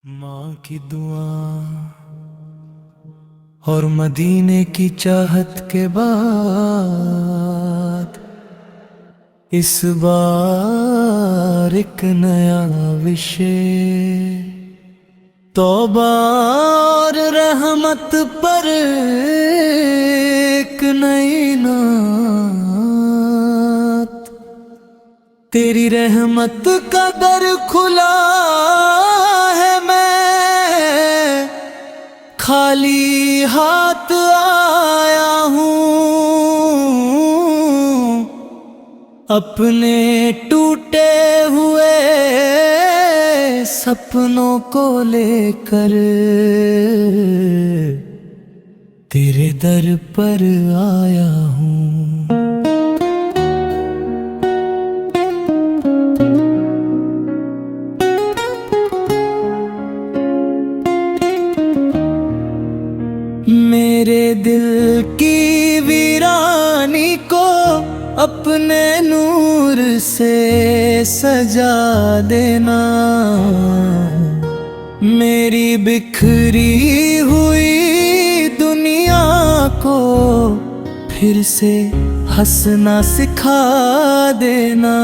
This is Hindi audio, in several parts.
माँ की दुआ और मदीने की चाहत के बाद इस बार एक नया विषय, तौबा और रहमत पर एक नई नात। तेरी रहमत का दर खुला है, मैं खाली हाथ आया हूँ। अपने टूटे हुए सपनों को लेकर तेरे दर पर आया हूँ। मेरे दिल की वीरानी को अपने नूर से सजा देना, मेरी बिखरी हुई दुनिया को फिर से हंसना सिखा देना।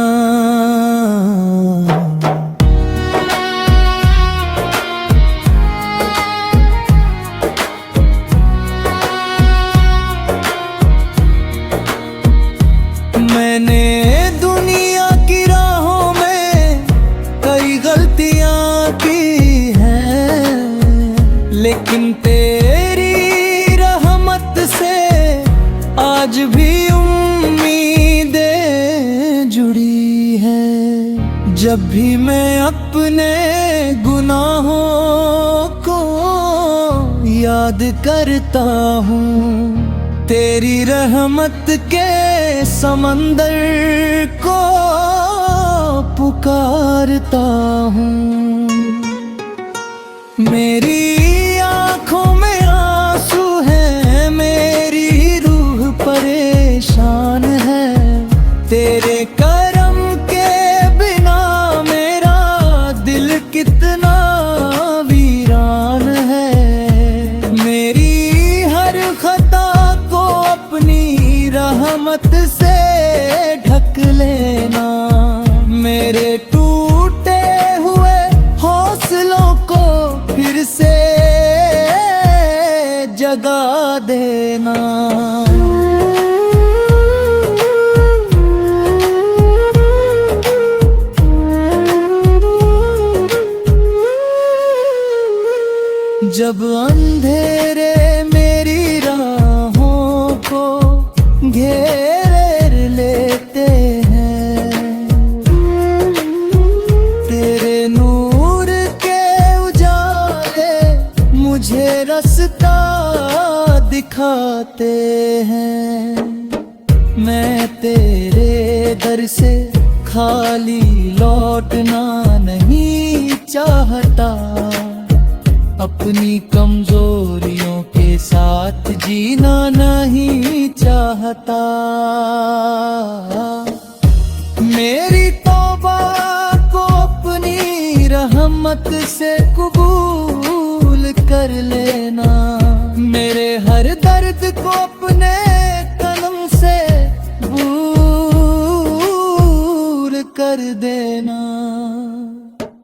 मैंने दुनिया की राहों में कई गलतियां की हैं, लेकिन तेरी रहमत से आज भी उम्मीदें जुड़ी हैं। जब भी मैं अपने गुनाहों को याद करता हूँ, तेरी रहमत के समंदर को पुकारता हूँ। मेरी आँखों में आंसू है, मेरी रूह परेशान है। तेरे करम के बिना मेरा दिल कितना वीरान है। मेरी हर खता अपनी रहमत से ढक लेना, मेरे टूटे हुए हौसलों को फिर से जगा देना। जब अंधेरे मेरी राहों को घेर लेते हैं, तेरे नूर के उजाले मुझे रास्ता दिखाते हैं। मैं तेरे दर से खाली लौटना नहीं चाहता, अपनी कमजोरियों के साथ जीना नहीं चाहता। मेरी तौबा को अपनी रहमत से कबूल कर लेना, मेरे हर दर्द को अपने कलम से दूर कर देना।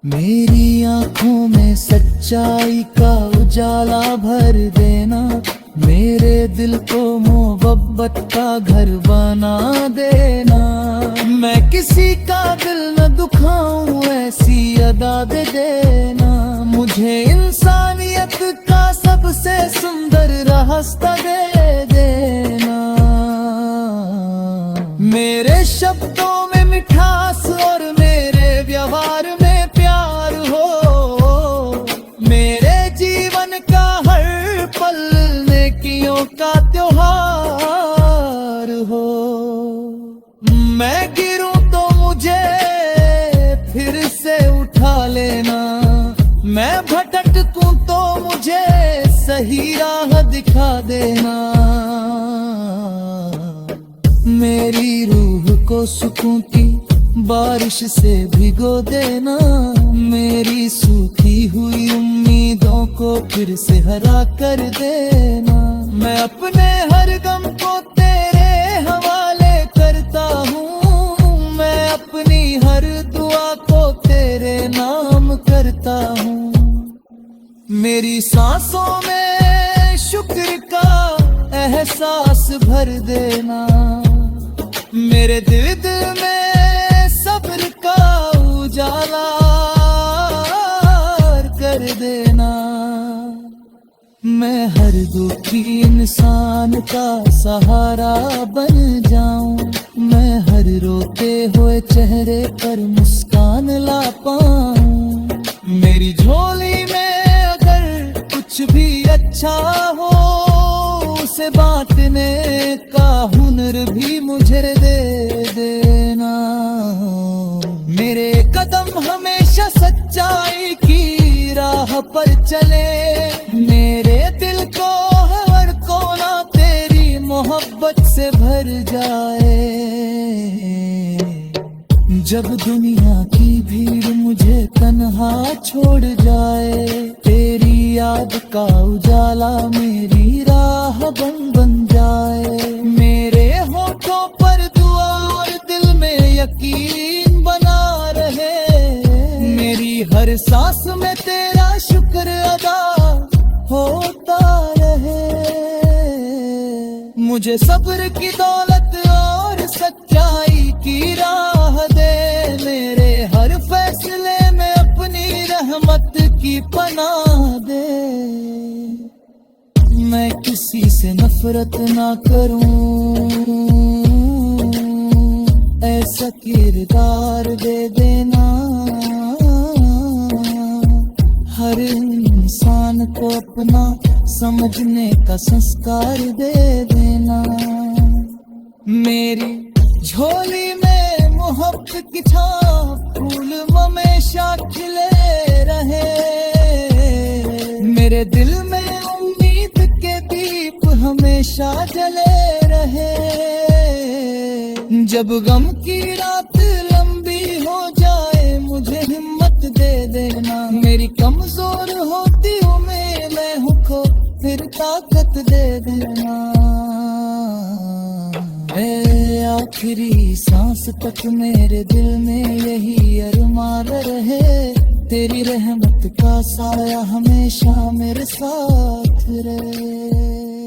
मेरी आँखों में सच्चाई का उजाला भर देना, मेरे दिल को मोहब्बत का घर बना देना। मैं किसी का दिल न दुखाऊं ऐसी अदा दे देना, मुझे इंसानियत का सबसे सुंदर रास्ता दे देना। मेरे शब्दों में मिठास और मेरे व्यवहार में प्यार हो, मेरे जीवन का हर पल नेकियों का त्योहार हो। मैं गिरूं तो मुझे फिर से उठा लेना, मैं भटकूं तो मुझे सही राह दिखा देना। मेरी रूह को सुकून की बारिश से भिगो देना मेरी सूखी हुई उम्मीदों को फिर से हरा कर देना। मैं अपने हर गम को तेरे हवाले करता हूँ, मैं अपनी हर दुआ को तेरे नाम करता हूँ। मेरी सांसों में शुक्र का एहसास भर देना, मेरे दिल में सब्र का उजाला कर देना। मैं हर दुखी इंसान का सहारा बन जाऊं, मैं हर रोते हुए चेहरे पर मुस्कान ला पाऊं। मेरी झोली में अगर कुछ भी अच्छा हो उसे बांटने का हुनर भी मुझे दे देना। मेरे कदम हमेशा सच्चाई की राह पर चले, मेरे दिल को हर कोना तेरी मोहब्बत से भर जाए। जब दुनिया की भीड़ मुझे तन्हा छोड़ जाए, तेरी याद का उजाला मेरी राह बन जाए। मेरे होठों पर दुआ और दिल में यकीन बना रहे, मेरी हर सांस में तेरा शुक्र अदा होता रहे। मुझे सब्र की दौलत और सच्चाई की राह दे, मेरे हर फैसले में अपनी रहमत की पनाह दे। मैं किसी से नफरत ना करूं, ऐसा किरदार दे देना। हर इंसान को अपना समझने का संस्कार दे देना। मेरी झोली में मोहब्बत की छाप फूल हमेशा खिले रहे, मेरे दिल में उम्मीद के दीप हमेशा जले रहे। जब गम की रात लंबी हो जाए मुझे हिम्मत दे देना, मेरी कमजोर होती हूँ मैं हूँ खो फिर ताकत दे देना। आखिरी सांस तक मेरे दिल में यही अरमान रहे, तेरी रहमत का साया हमेशा मेरे साथ रहे।